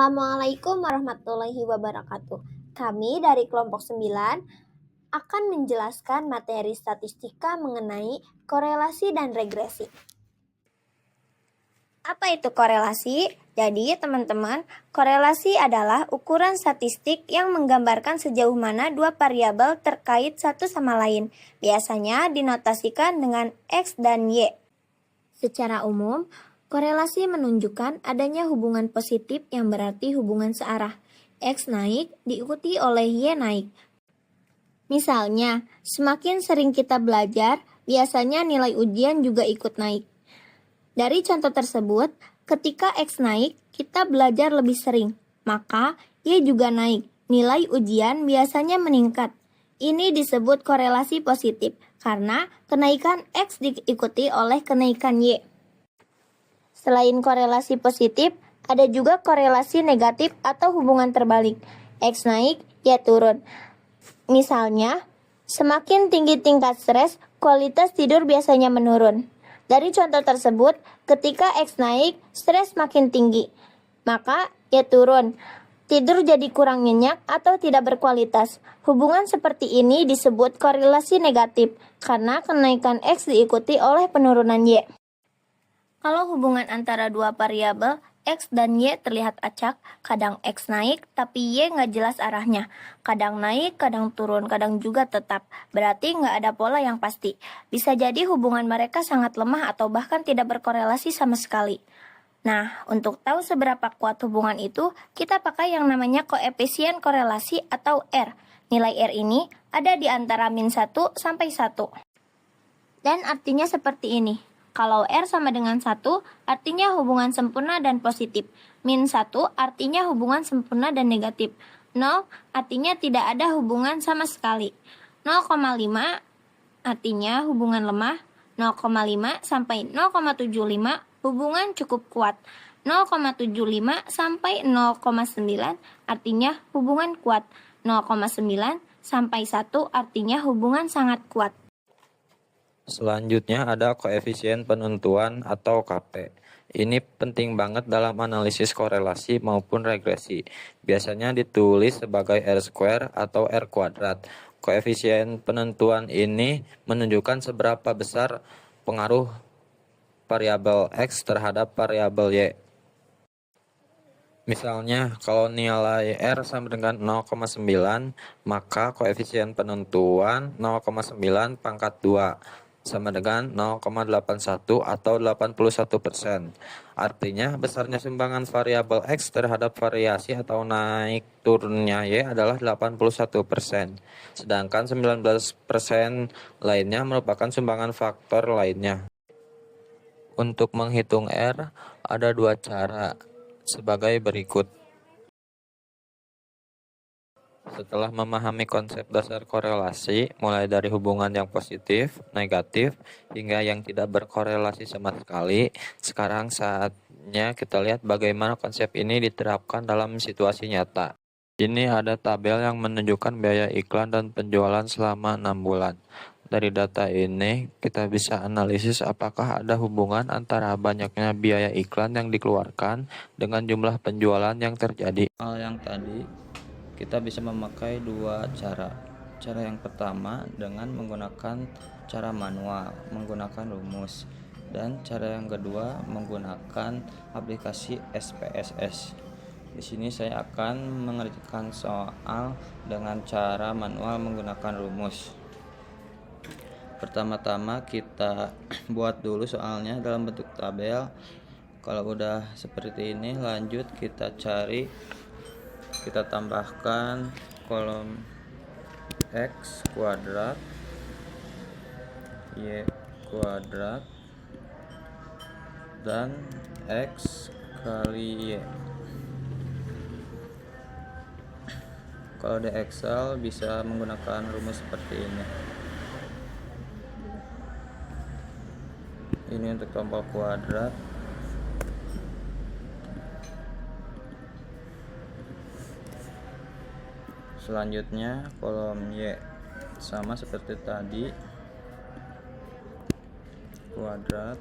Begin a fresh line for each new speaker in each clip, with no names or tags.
Assalamualaikum warahmatullahi wabarakatuh. Kami dari kelompok 9 akan menjelaskan materi statistika mengenai korelasi dan regresi. Apa itu korelasi? Jadi, teman-teman, korelasi adalah ukuran statistik yang menggambarkan sejauh mana dua variabel terkait satu sama lain. Biasanya dinotasikan dengan X dan Y. Secara umum, korelasi menunjukkan adanya hubungan positif yang berarti hubungan searah. X naik diikuti oleh Y naik. Misalnya, semakin sering kita belajar, biasanya nilai ujian juga ikut naik. Dari contoh tersebut, ketika X naik, kita belajar lebih sering, maka Y juga naik. Nilai ujian biasanya meningkat. Ini disebut korelasi positif, karena kenaikan X diikuti oleh kenaikan Y. Selain korelasi positif, ada juga korelasi negatif atau hubungan terbalik. X naik, Y turun. Misalnya, semakin tinggi tingkat stres, kualitas tidur biasanya menurun. Dari contoh tersebut, ketika X naik, stres makin tinggi, maka Y turun. Tidur jadi kurang nyenyak atau tidak berkualitas. Hubungan seperti ini disebut korelasi negatif, karena kenaikan X diikuti oleh penurunan Y. Kalau hubungan antara dua variabel, X dan Y terlihat acak, kadang X naik tapi Y nggak jelas arahnya. Kadang naik, kadang turun, kadang juga tetap. Berarti nggak ada pola yang pasti. Bisa jadi hubungan mereka sangat lemah atau bahkan tidak berkorelasi sama sekali. Nah, untuk tahu seberapa kuat hubungan itu, kita pakai yang namanya koefisien korelasi atau R. Nilai R ini ada di antara -1 sampai 1. Dan artinya seperti ini. Kalau R sama dengan 1, artinya hubungan sempurna dan positif. -1 artinya hubungan sempurna dan negatif. 0 artinya tidak ada hubungan sama sekali. 0,5 artinya hubungan lemah. 0,5 sampai 0,75 hubungan cukup kuat. 0,75 sampai 0,9 artinya hubungan kuat. 0,9 sampai 1 artinya hubungan sangat kuat.
Selanjutnya ada koefisien penentuan atau KP. Ini penting banget dalam analisis korelasi maupun regresi. Biasanya ditulis sebagai R² atau R². Koefisien penentuan ini menunjukkan seberapa besar pengaruh variabel X terhadap variabel Y. Misalnya, kalau nilai R sama dengan 0,9, maka koefisien penentuan 0,9 pangkat 2 sama dengan 0,81 atau 81%. Artinya, besarnya sumbangan variabel X terhadap variasi atau naik turunnya Y adalah 81%. Sedangkan 19% lainnya merupakan sumbangan faktor lainnya. Untuk menghitung R, ada dua cara sebagai berikut. Setelah memahami konsep dasar korelasi, mulai dari hubungan yang positif, negatif, hingga yang tidak berkorelasi sama sekali, sekarang saatnya kita lihat bagaimana konsep ini diterapkan dalam situasi nyata. Ini ada tabel yang menunjukkan biaya iklan dan penjualan selama 6 bulan. Dari data ini, kita bisa analisis apakah ada hubungan antara banyaknya biaya iklan yang dikeluarkan dengan jumlah penjualan yang terjadi. Hal yang tadi, kita bisa memakai dua cara. Cara yang pertama dengan menggunakan cara manual, menggunakan rumus. Dan cara yang kedua menggunakan aplikasi SPSS. Di sini saya akan mengerjakan soal dengan cara manual menggunakan rumus. Pertama-tama kita buat dulu soalnya dalam bentuk tabel. Kalau udah seperti ini, lanjut kita cari, kita tambahkan kolom X kuadrat, Y kuadrat, dan X kali Y. Kalau di Excel bisa menggunakan rumus seperti ini. Ini untuk tombol kuadrat. Selanjutnya kolom Y sama seperti tadi, kuadrat,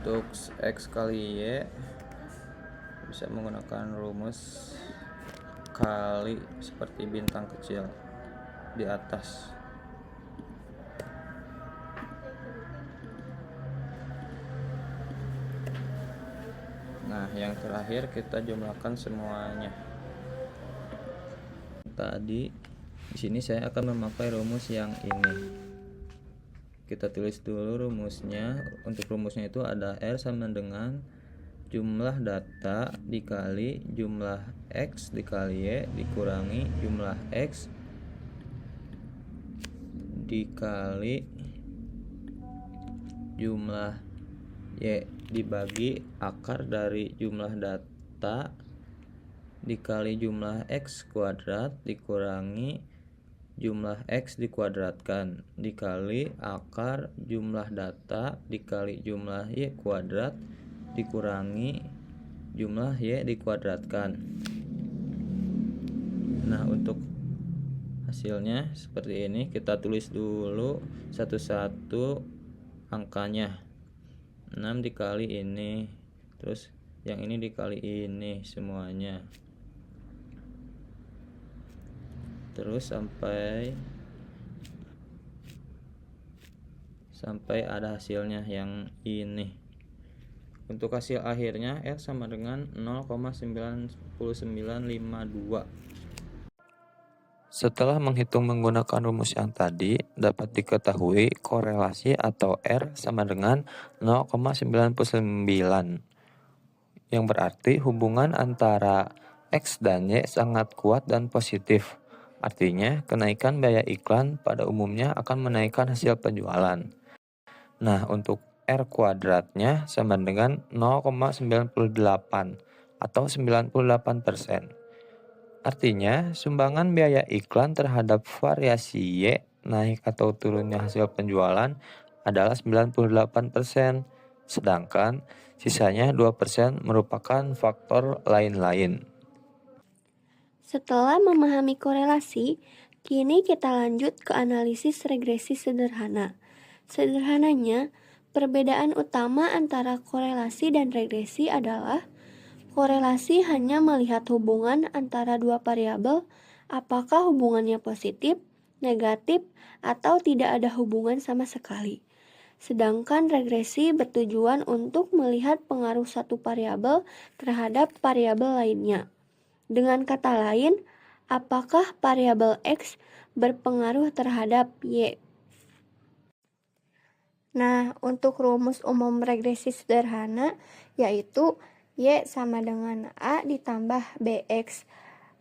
Untuk X kali Y bisa menggunakan rumus kali seperti bintang kecil di atas. Nah, yang terakhir kita jumlahkan semuanya. Tadi di sini saya akan memakai rumus yang ini. Kita tulis dulu rumusnya. Untuk rumusnya itu ada R sama dengan jumlah data dikali jumlah X dikali Y dikurangi jumlah X dikali jumlah Y dibagi akar dari jumlah data dikali jumlah X kuadrat dikurangi jumlah X dikuadratkan dikali akar jumlah data dikali jumlah Y kuadrat dikurangi jumlah Y dikuadratkan. Nah, untuk hasilnya seperti ini. Kita tulis dulu satu-satu angkanya. 6 dikali ini, terus yang ini dikali ini semuanya, terus sampai ada hasilnya yang ini. Untuk hasil akhirnya R sama dengan 0,9952. Setelah menghitung menggunakan rumus yang tadi, dapat diketahui korelasi atau R sama dengan 0,99, yang berarti hubungan antara X dan Y sangat kuat dan positif. Artinya, kenaikan biaya iklan pada umumnya akan menaikkan hasil penjualan. Nah, untuk R kuadratnya sama dengan 0,98 atau 98%. Artinya, sumbangan biaya iklan terhadap variasi Y naik atau turunnya hasil penjualan adalah 98%, sedangkan sisanya 2% merupakan faktor lain-lain.
Setelah memahami korelasi, kini kita lanjut ke analisis regresi sederhana. Sederhananya, perbedaan utama antara korelasi dan regresi adalah korelasi hanya melihat hubungan antara dua variabel, apakah hubungannya positif, negatif, atau tidak ada hubungan sama sekali. Sedangkan regresi bertujuan untuk melihat pengaruh satu variabel terhadap variabel lainnya. Dengan kata lain, apakah variabel X berpengaruh terhadap Y? Nah, untuk rumus umum regresi sederhana yaitu Y sama dengan A ditambah BX.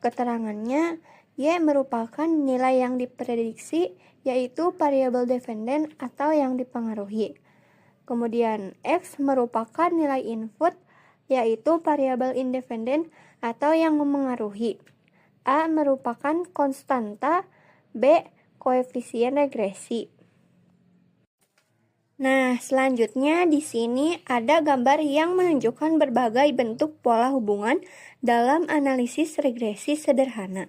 Keterangannya, Y merupakan nilai yang diprediksi yaitu variabel dependen atau yang dipengaruhi. Kemudian X merupakan nilai input yaitu variabel independen atau yang memengaruhi. A merupakan konstanta, B koefisien regresi. Nah, selanjutnya di sini ada gambar yang menunjukkan berbagai bentuk pola hubungan dalam analisis regresi sederhana.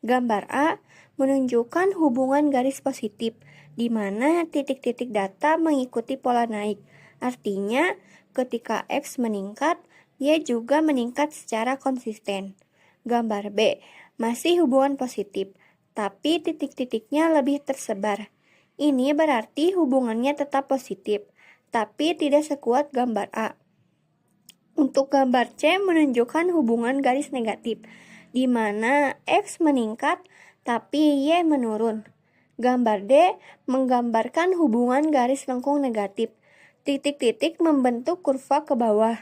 Gambar A menunjukkan hubungan garis positif, di mana titik-titik data mengikuti pola naik. Artinya, ketika X meningkat, Y juga meningkat secara konsisten. Gambar B masih hubungan positif, tapi titik-titiknya lebih tersebar. Ini berarti hubungannya tetap positif, tapi tidak sekuat gambar A. Untuk gambar C menunjukkan hubungan garis negatif, di mana X meningkat, tapi Y menurun. Gambar D menggambarkan hubungan garis lengkung negatif, titik-titik membentuk kurva ke bawah.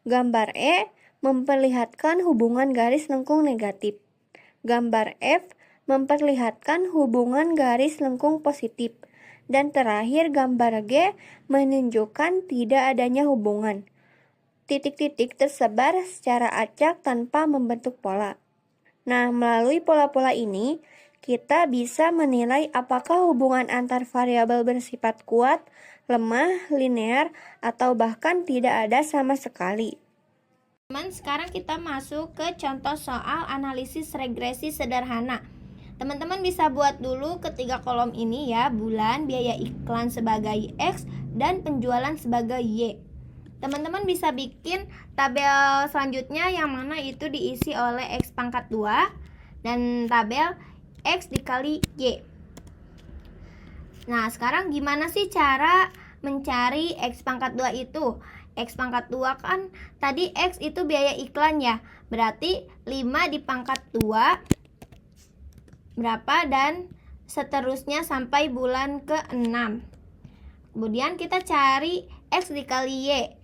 Gambar E memperlihatkan hubungan garis lengkung negatif. Gambar F memperlihatkan hubungan garis lengkung positif. Dan terakhir gambar G menunjukkan tidak adanya hubungan. Titik-titik tersebar secara acak tanpa membentuk pola. Nah, melalui pola-pola ini, kita bisa menilai apakah hubungan antar variabel bersifat kuat, lemah, linear, atau bahkan tidak ada sama sekali.
Teman, sekarang kita masuk ke contoh soal analisis regresi sederhana. Teman-teman bisa buat dulu ketiga kolom ini ya, bulan, biaya iklan sebagai X, dan penjualan sebagai Y. Teman-teman bisa bikin tabel selanjutnya yang mana itu diisi oleh X pangkat 2 dan tabel X dikali Y. Nah, sekarang gimana sih cara mencari X pangkat 2 itu? X pangkat 2 kan tadi X itu biaya iklan ya. Berarti 5 dipangkat 2 berapa dan seterusnya sampai bulan ke-6. Kemudian kita cari X dikali Y.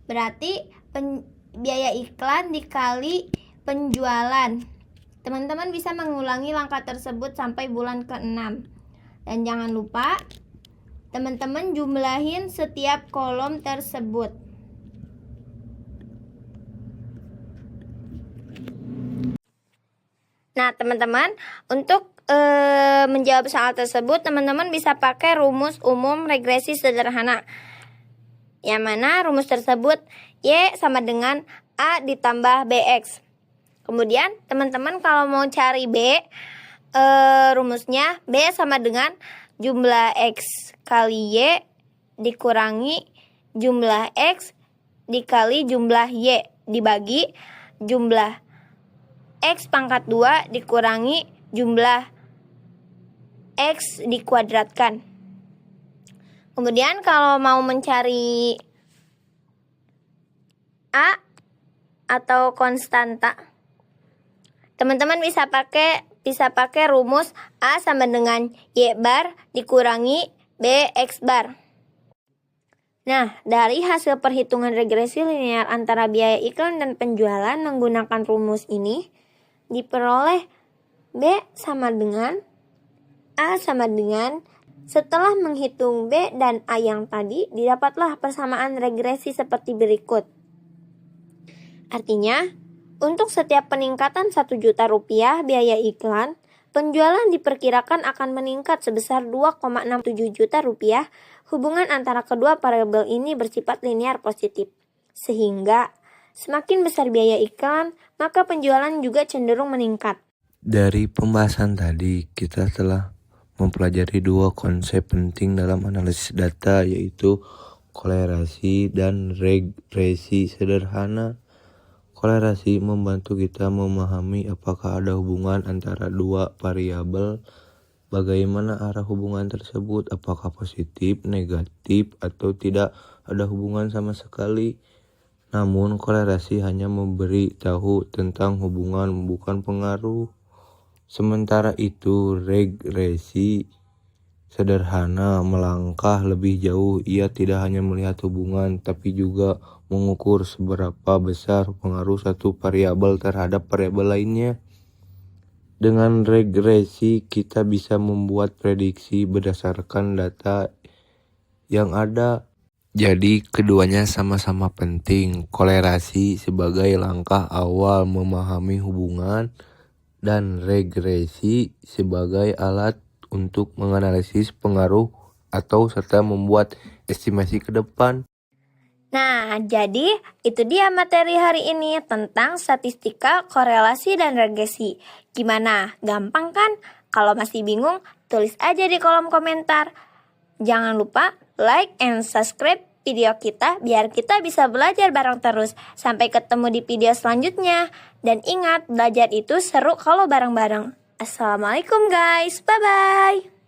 Berarti biaya iklan dikali penjualan. Teman-teman bisa mengulangi langkah tersebut sampai bulan ke-6. Dan jangan lupa teman-teman jumlahin setiap kolom tersebut. Nah, teman-teman, untuk menjawab soal tersebut, teman-teman bisa pakai rumus umum regresi sederhana. Yang mana rumus tersebut Y sama dengan A ditambah BX. Kemudian teman-teman kalau mau cari B, rumusnya B sama dengan jumlah X kali Y dikurangi jumlah X dikali jumlah Y dibagi jumlah X pangkat 2 dikurangi jumlah X dikuadratkan. Kemudian kalau mau mencari A atau konstanta, teman-teman bisa pakai rumus A sama dengan Y bar dikurangi BX bar. Nah, dari hasil perhitungan regresi linear antara biaya iklan dan penjualan menggunakan rumus ini, diperoleh B sama dengan A sama dengan, setelah menghitung B dan A yang tadi, didapatlah persamaan regresi seperti berikut. Artinya, untuk setiap peningkatan 1 juta rupiah biaya iklan, penjualan diperkirakan akan meningkat sebesar 2,67 juta rupiah. Hubungan antara kedua variabel ini bersifat linear positif. Sehingga, semakin besar biaya iklan, maka penjualan juga cenderung meningkat.
Dari pembahasan tadi, kita telah mempelajari 2 konsep penting dalam analisis data, yaitu kolerasi dan regresi sederhana. Kolerasi membantu kita memahami apakah ada hubungan antara 2 variabel, bagaimana arah hubungan tersebut, apakah positif, negatif, atau tidak ada hubungan sama sekali. Namun kolerasi hanya memberi tahu tentang hubungan, bukan pengaruh. Sementara itu regresi sederhana melangkah lebih jauh. Ia tidak hanya melihat hubungan, tapi juga mengukur seberapa besar pengaruh satu variabel terhadap variabel lainnya. Dengan regresi kita bisa membuat prediksi berdasarkan data yang ada. Jadi keduanya sama-sama penting. Kolerasi sebagai langkah awal memahami hubungan dan regresi sebagai alat untuk menganalisis pengaruh atau serta membuat estimasi ke depan.
Nah, jadi itu dia materi hari ini tentang statistika, korelasi, dan regresi. Gimana? Gampang kan? Kalau masih bingung, tulis aja di kolom komentar. Jangan lupa like and subscribe video kita biar kita bisa belajar bareng terus. Sampai ketemu di video selanjutnya. Dan ingat, belajar itu seru kalau bareng-bareng. Assalamualaikum guys, bye-bye.